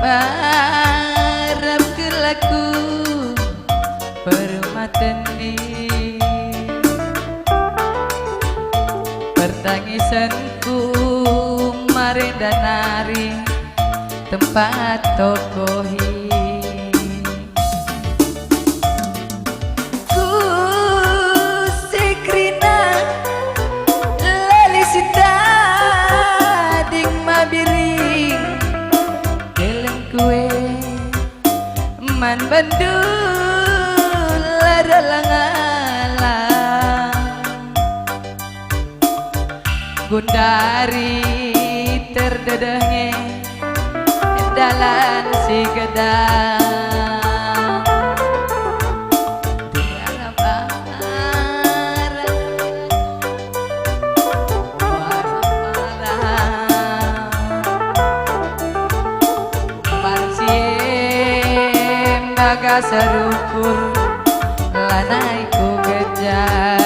Barap ke laku permatendi pertangisanku maring dan nari tempat tokohi ku sekrina lalisita ding mabiring keleng kue man bandul ladalangalang gundari terdedengi dalan si gedang tiada barang parsiem baga serukur lanaiku gejang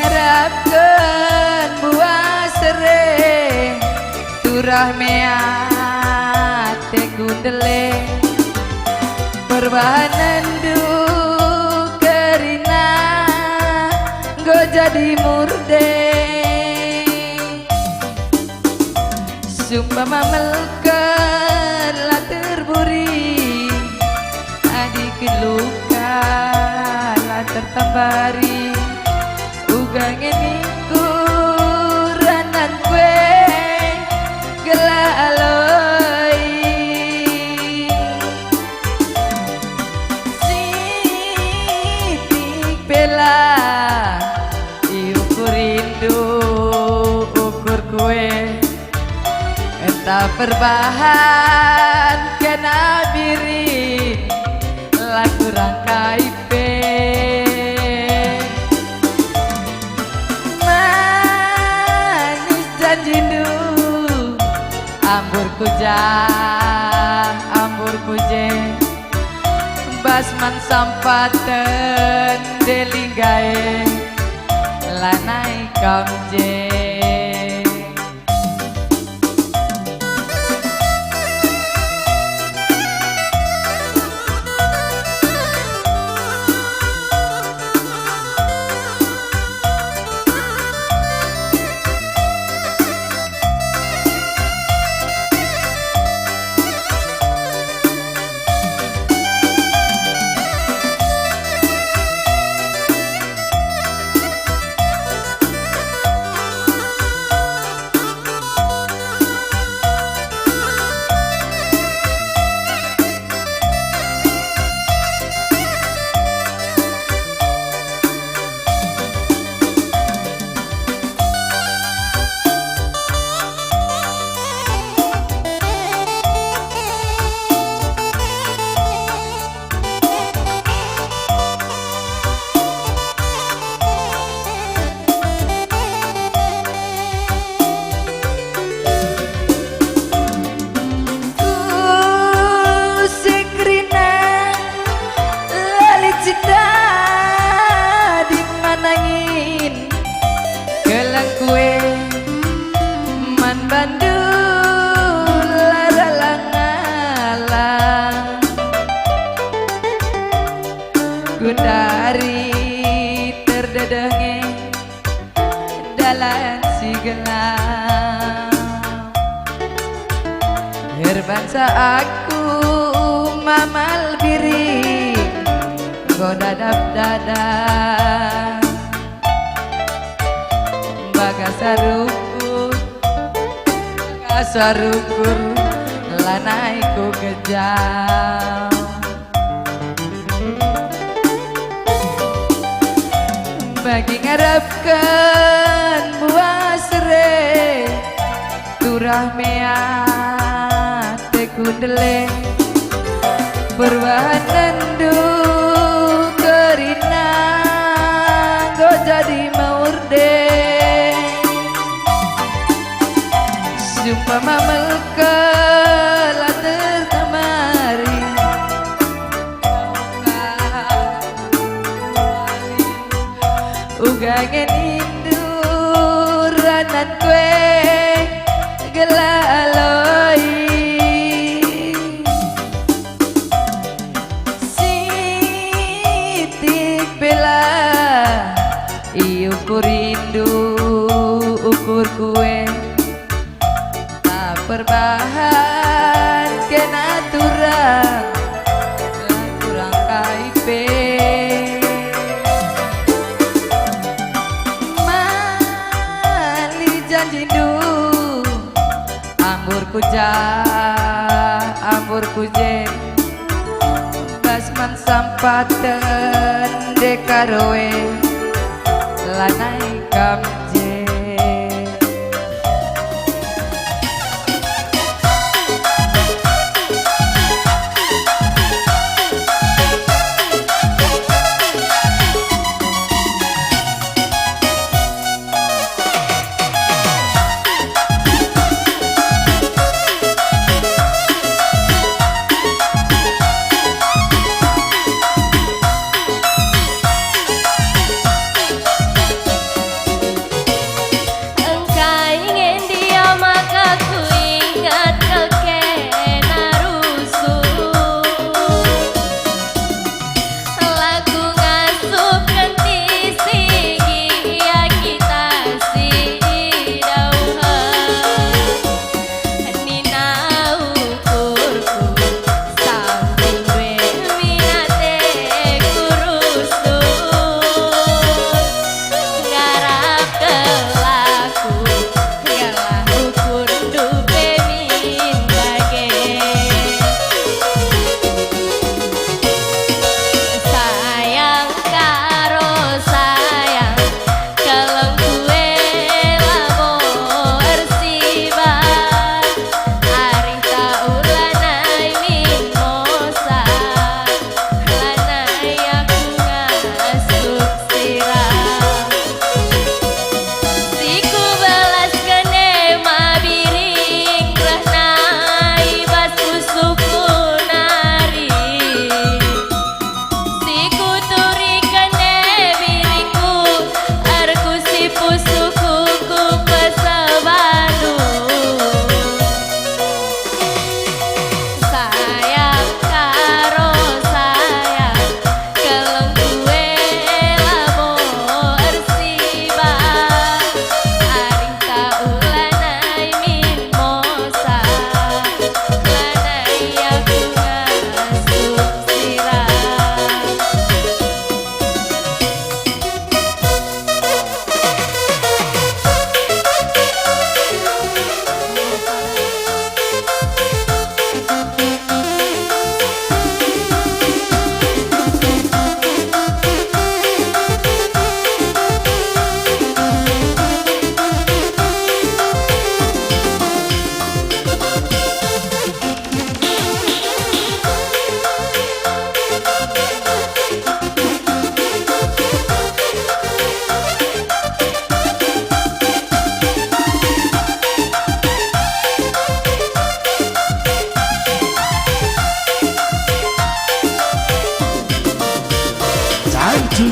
harapkan buah sere turah meat tegundele perbahanan du kerina go jadi murde sumpah mamelkan lah terburi adik luka lah tertambari ugang ini kuranan kue gela aloi sitik bela diukur rindu ukur kue entah perbahan kena biri laku rangkai jindu ambur kujang ambur kuje basman sampaten delinggae lanai kamje kue man bandul ladalangalang gundari terdedengi dalan si gelang herbangsa aku mamal biri godadap dadah bagasarukur lanaiku kejam bagi ngarapkan buah sere turah meat tekundele perbahanan du kerina go jadi maurde sumpah melkelah tertamari ugangen indur ngubur kue tak perbahan kena turang KIP mali janji du ambur kuje basman sampaten dekarowe lanai kamje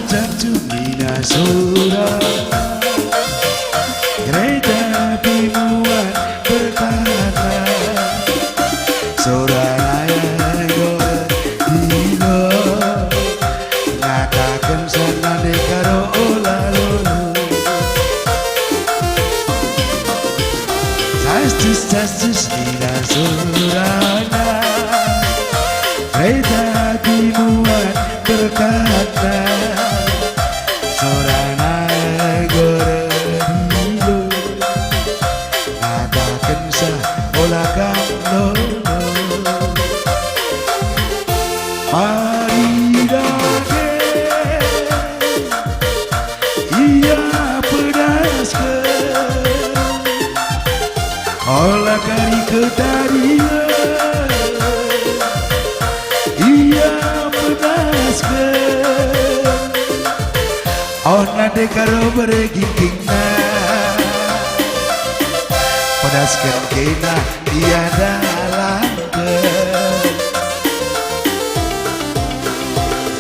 Tantu mina sura Kereta bimuan berkata Sura raya gore dino Ngatakan sana dekaro olalolo Tastus mina surana Kereta bimuan berkata Sorana gorenilo Ada kensa olah kamlono Maridake Ia pedas ke Olah kari ketaria Ia pedas ke Ona dekaro beregingkingna Pedaskan kena tiada langke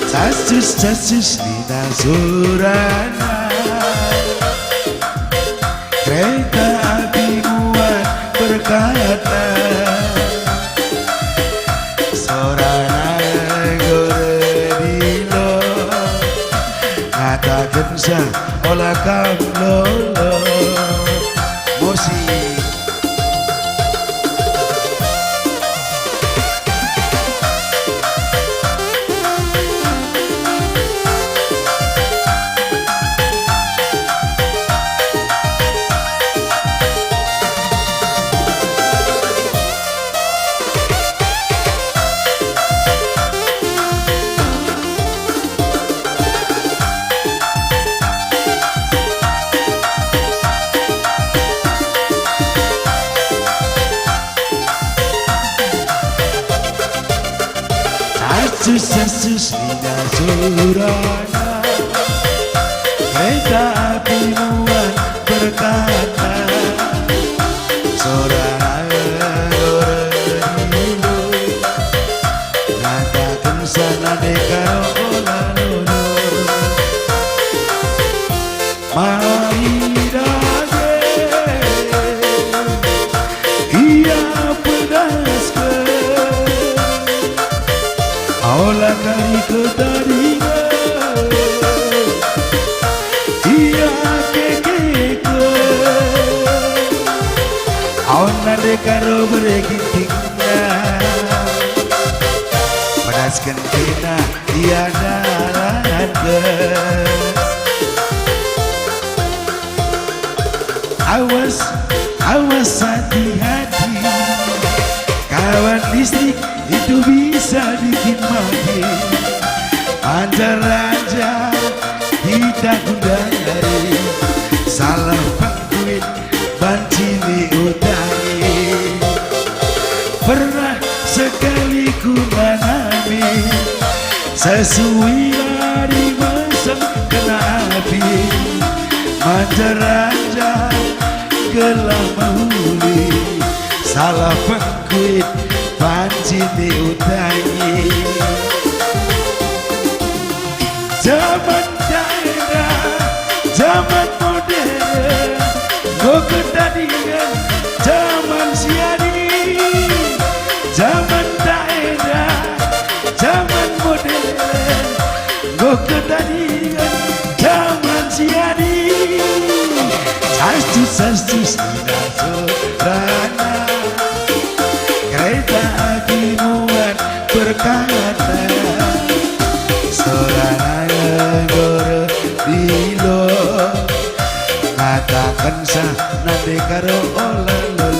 Casus lina surana Kereta api muat berkata Sorana goredilo Kata kensa olah kamlolo kasih. Asus Nina Surana, kereta api muat berkata, Sorana Dorenilu, katakan sana dekaro lalu, Maidage, ia pedaskan. Olah kali ketariga, iya kekeke. Awan dekaro beregitingnya, menaskan kena iya nalanda. Awas, awas hati-hati, kawan listrik itu bisa bikin mati. Anjar-anjar kita kudari, salah pangkuit bancini utangi. Pernah sekali ku mengalami, sesuai dari mesem kena api. Anjar-anjar gelah mahuli, salah pangkuit pancini utangi. Zaman daerah, zaman modern, go ketandingan zaman siari. Zaman daerah, zaman modern, go ketandingan zaman siari. Sastus tidak sorana, kereta api muat berkata, Sorana Dorenilu, katakan sana dekaro lalu.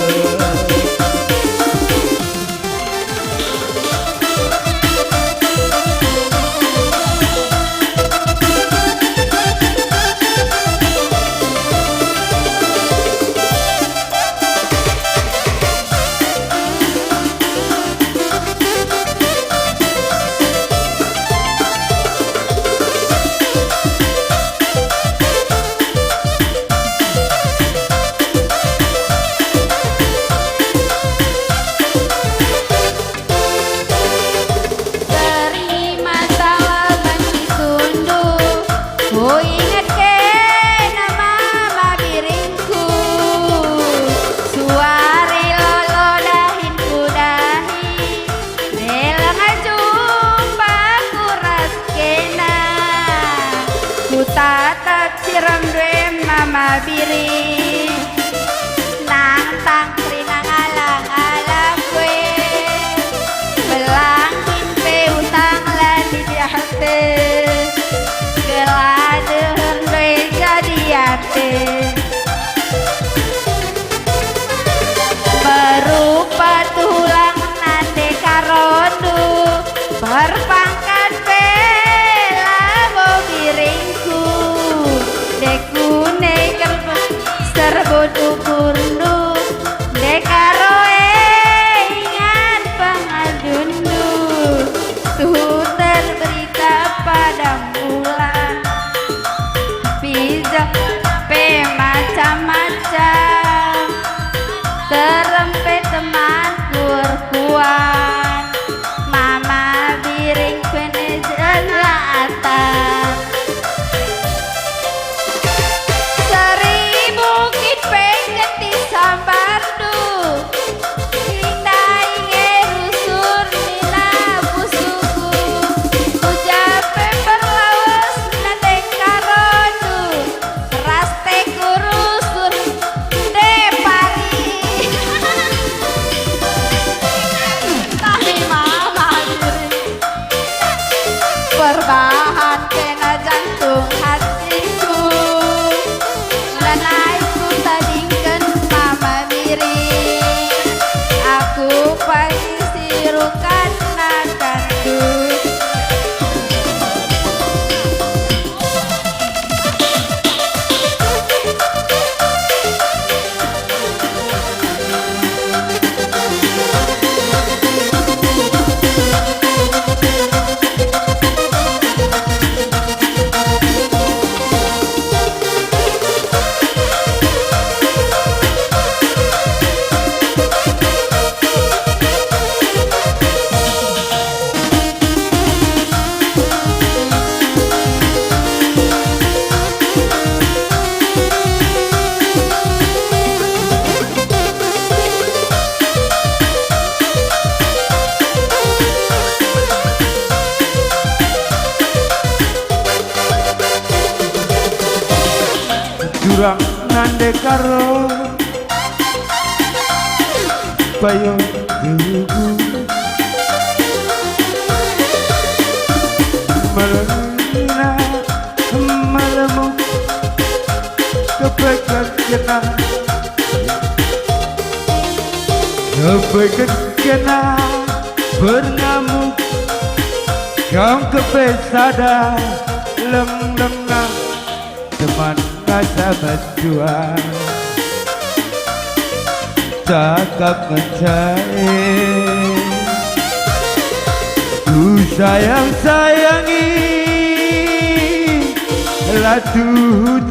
Tatap siram dwe mama biri, nang tangkri nang alang-alang kue, belangin pe utang lagi di hati, geladeun dwe jadi hati. Berupa tulang nate karondu, berpangkat bela bobiringku, dekune kerpes serbut ukurnu, dekaroe ingat pengadundu, tuh terberita pada bulan, pizza pe macam-macam, terempet teman kurkuan, mama biring kene jelatan. Seribu kit pengen disambardu, hindai ngerusur nina busuku, ujape berlawas nate karodu, raste kurusur nande karo bayo tuku melena melemu kebaikan kena kebaikan kena berngamuk kau kepesada lem-lemah teman kata berdua cakap mencari ku sayang-sayangi latu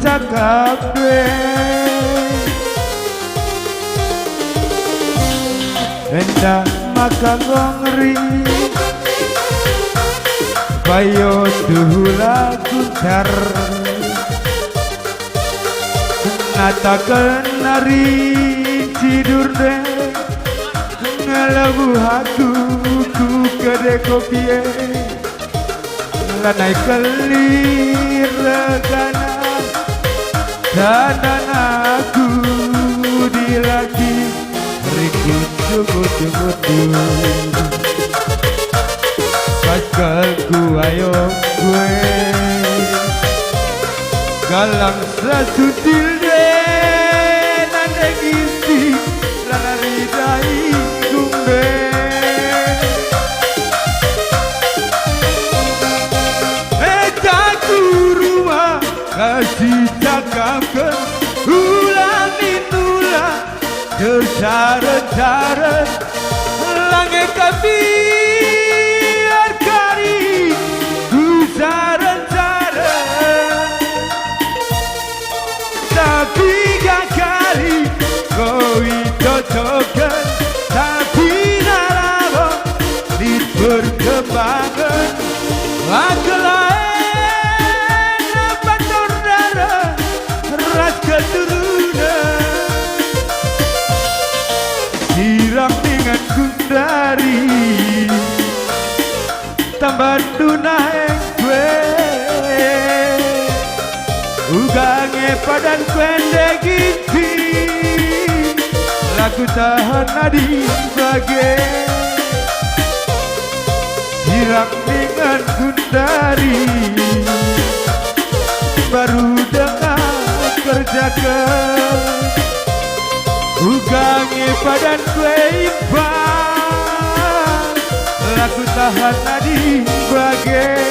cakap dwe hendak makan ngeri bayo dula kuncar nata kenari tidur deh ngelabu aku ku kede kopie lanai kelir regana dan aku di lagi rikut jumut pasal ku ayo gue galang sesutil deh nanda gizi lana ridai gumbe ku rumah kasih cakapkan ulami nula tersaret-saret langit kami kari saran-saran tapi gak kali kau cocokkan tapi nalamo di perkembangan laki lain apa saudara ras keturunan siram dengan kundari tambah dunaeng gue ugange padan kwende giti laku tahan nadi bage siram dengan kundari baru dengan kerjakan ugange padan kue ibang laku tahan nadi bagai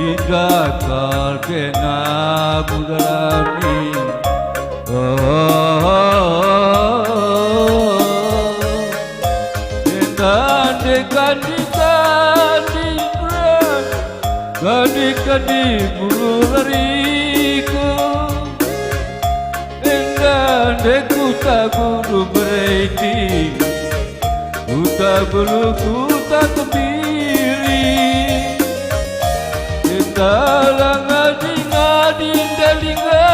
Ijakal kena budarami kadi mulariku enggak deku tak bulu berhenti uta bulu tak kebiri dalang ngadi dalinga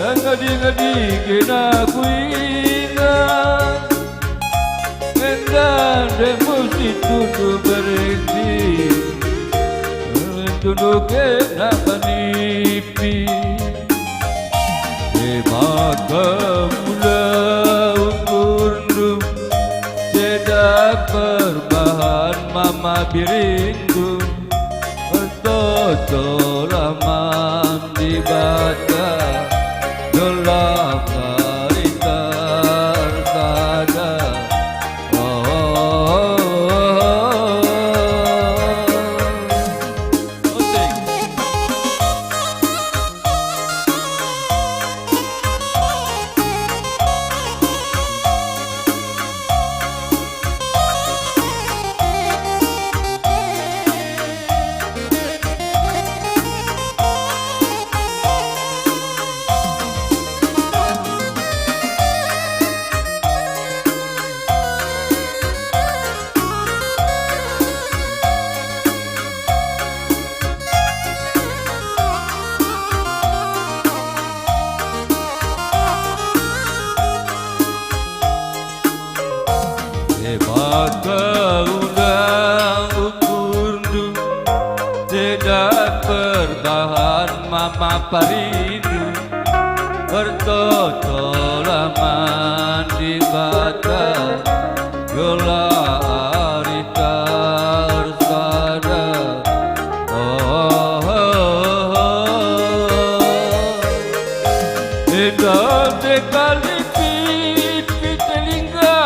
ngadi kena kuina enggak demusti tunduk berhenti tunduk kena penipi maka mula undur tidak perbahan mama birindu Toto laman dibaca dalam cerita sada parindu bertotolaman di bata gula arita arsada Ida kali pit telinga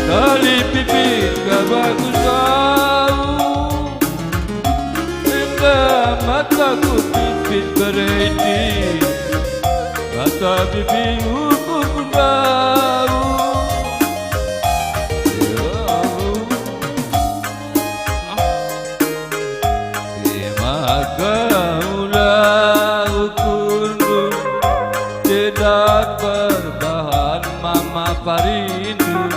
kali pipit gak bagus tahu Ida mataku pipit berhenti mata pipiku pun bau Maka ukurku tidak berbahan mama parindu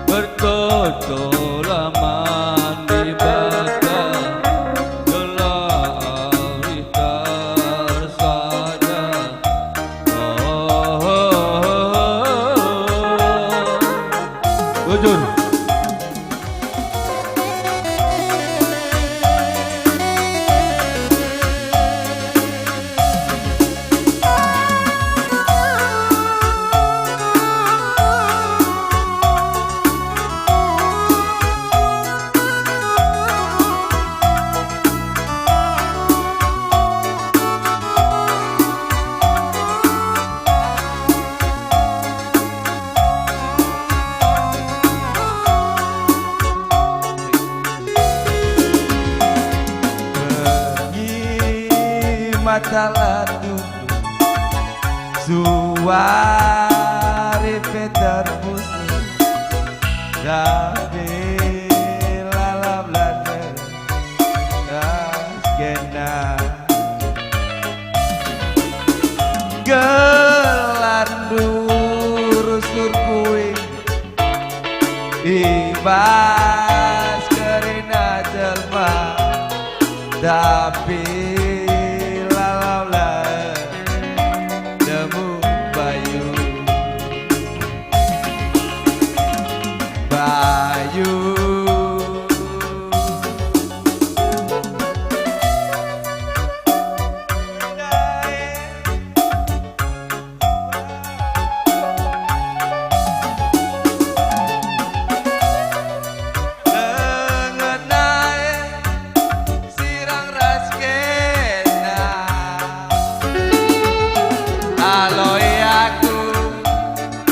bertotolaman di bata gelar tarsada Jujur matalah duduk suari peter pusing tapi lalap lade skena gelandu rusur kuing ibas kerina jelma tapi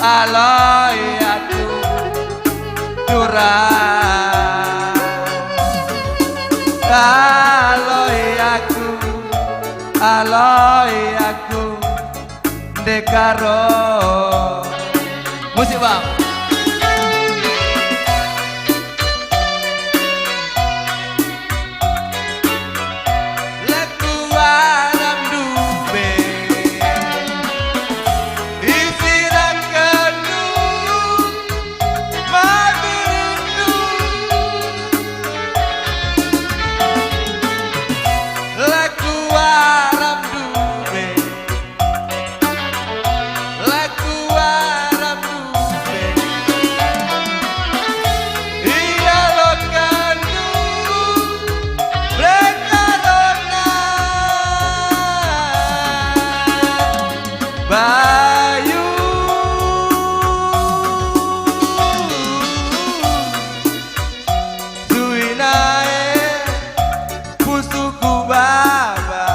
Aloi aku curang Aloi aku dekaro musik bang Bayu Suinae pusuku baba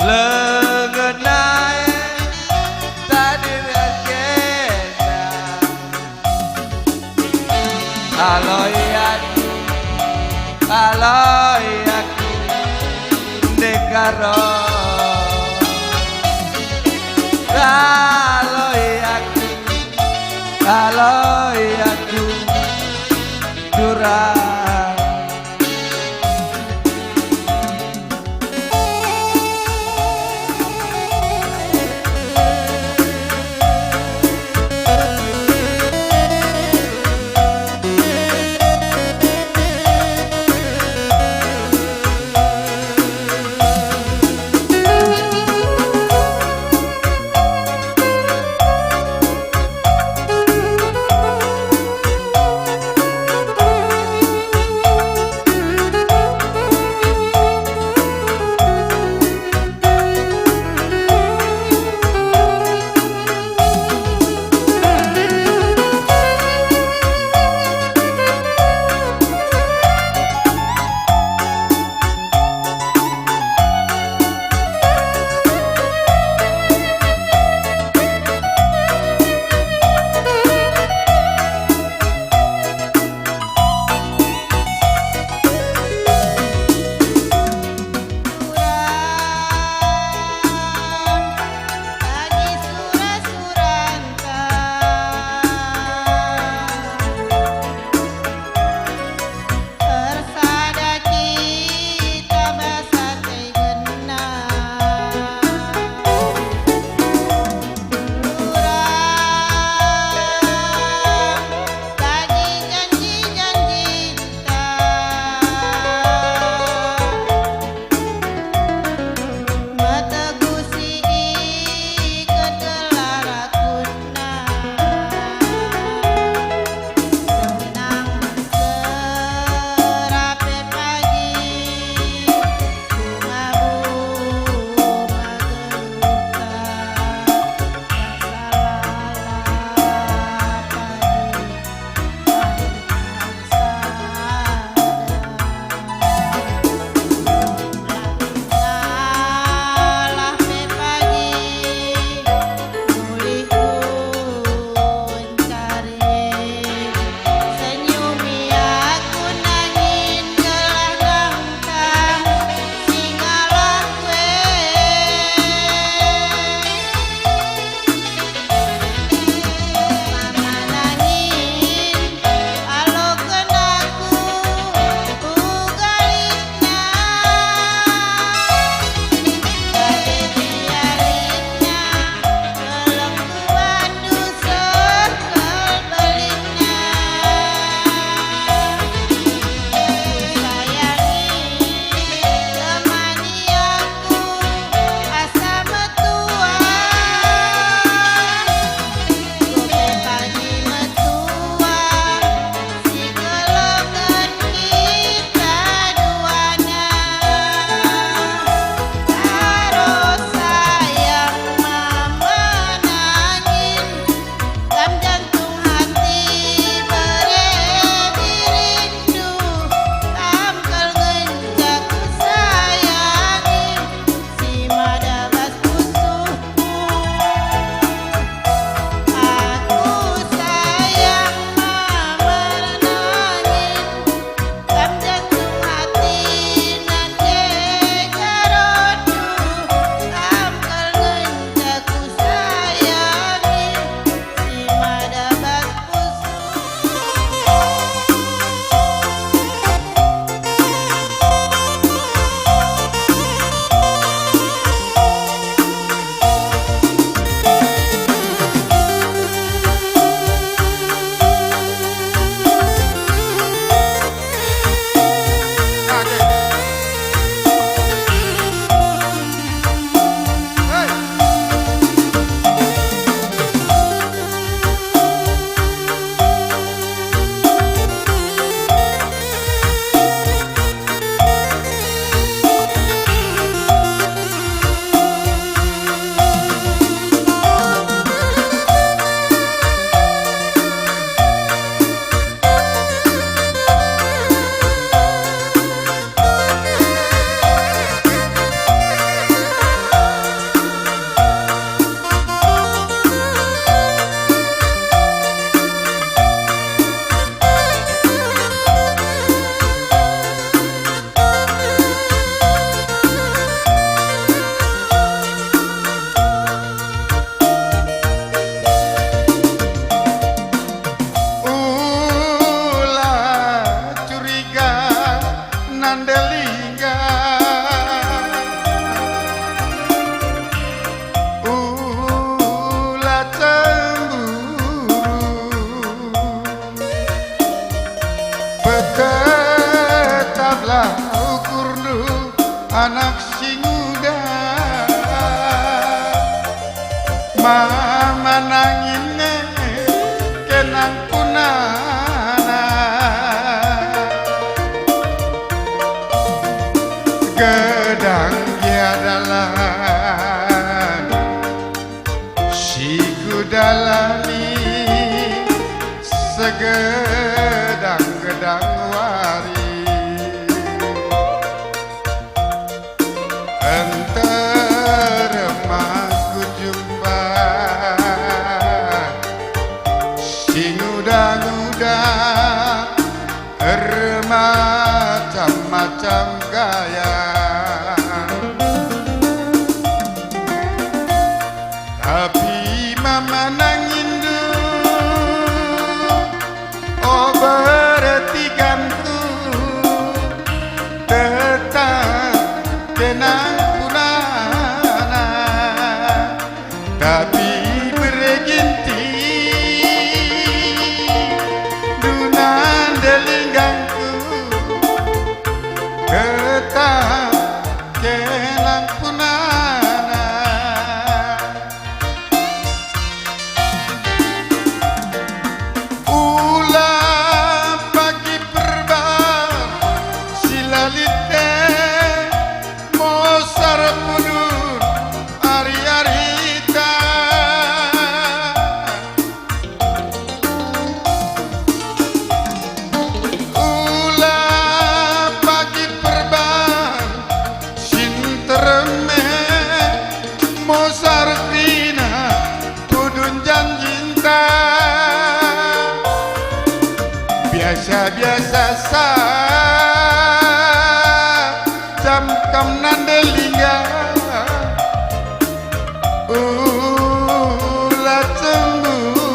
lengenae tadi rakena aloi aku dekaro aloi aku curang anak sing muda mama nangine kenang punana gedang giadalan si kudalani segedang-gedang wari enteremaku jumpa sing udah-udah macam-macam gaya tapi mama nangindu oh berarti gantu tetap kenang punana tapi bereginti dunan delinggangku tetap kenang punana ulah pagi perbar silalite mosar pudur ari-arita ulah pagi perbar sintereme mosar pina tudun janjinta biasa-biasa sa jam kam nandelinga ulah cemburu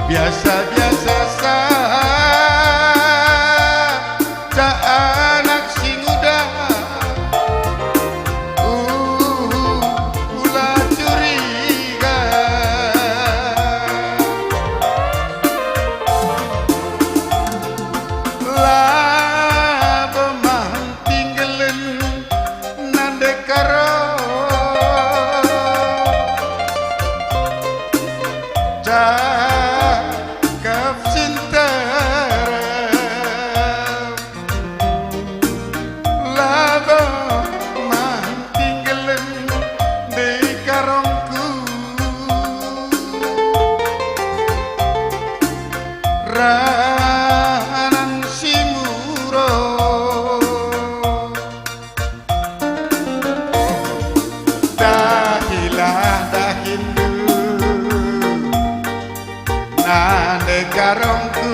biasa-biasa sa ca anak sing udah ulah curiga lah bemang tinggelen nande karo cakap sinterem lah bemang tinggelen di karongku ranan simuro dahilah dahindu nande karongku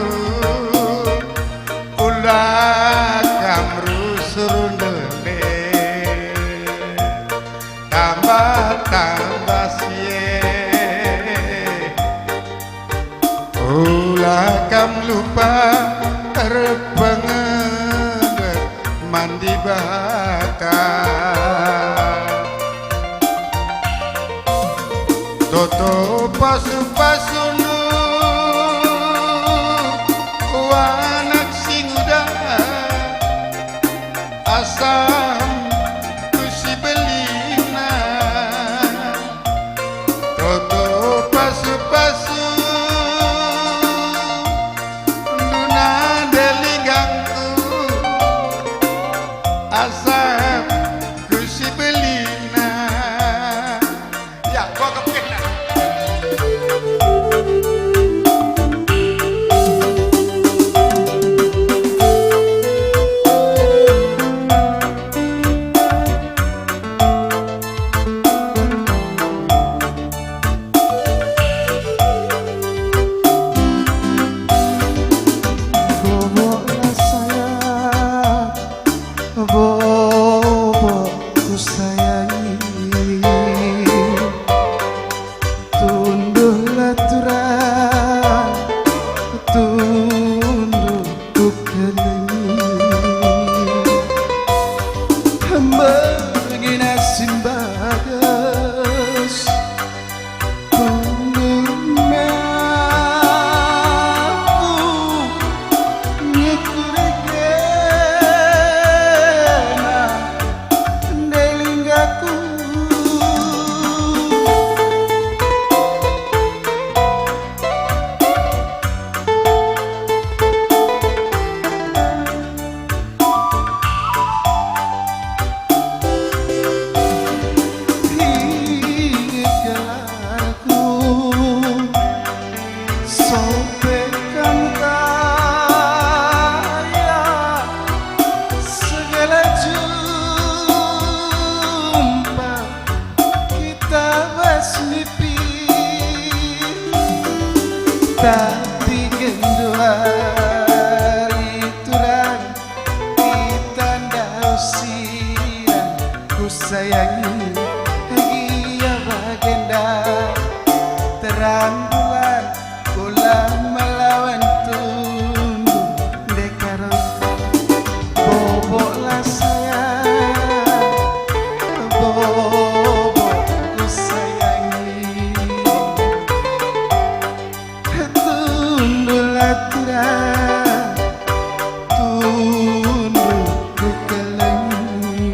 ulah kamru surundele tambah siye ulah kam lupa terpengen mandi bata toto pasu-pasunu anak sing udah asam kusi belina toto pasu-pasu duna delingangku asam kusi belina ya gua kepikir sayangi Gia bagenda terang bulan kula melawan tunduk dekaro bobok lah sayang bobok ku sayangi tunduk lah terang tunduk ku kelengi.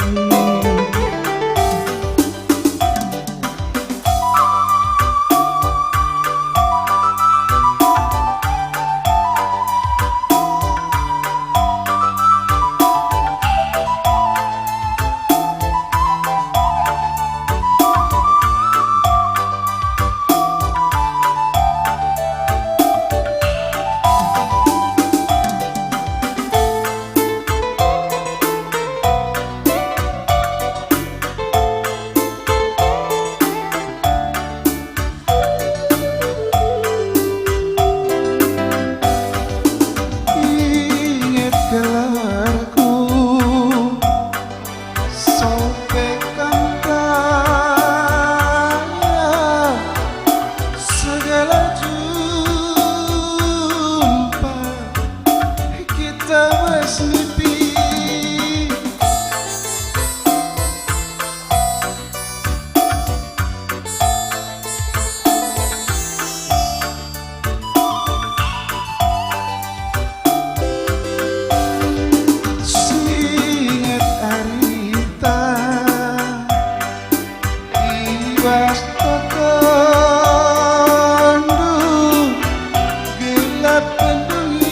Ingat gelarku sampai kapan segala jumpa kita masih mimpi. Singet arita iwas tokondo gelap pendungina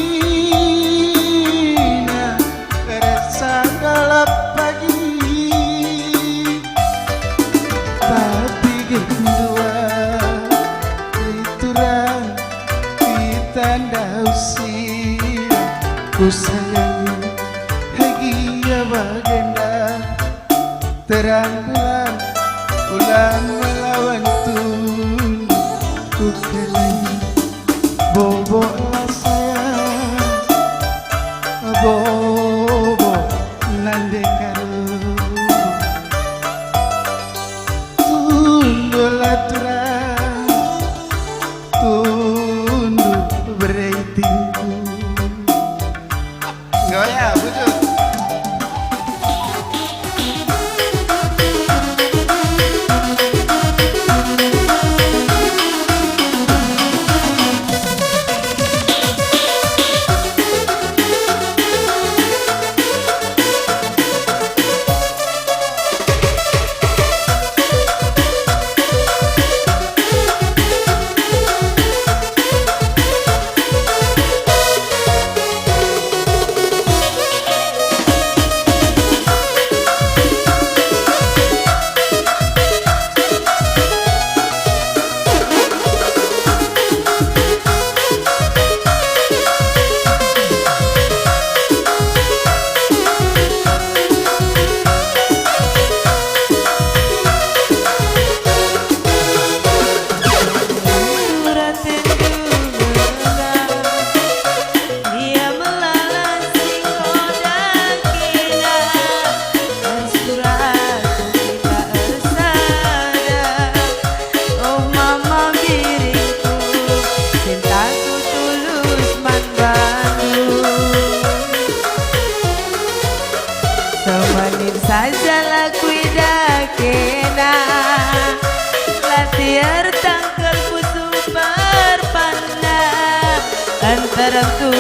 rasa galap pagi tapi gendua lituran ditanda usia ku sayangi Gia bagenda terang bulan ulang melawan tunduk ku kelengi bobok lah sayang bobok nande karo tunduk lah terang tunduk bereitingku goyah bujuk. Semanin sajalah kuidah kena latihan tangkal putu perpanda antara tu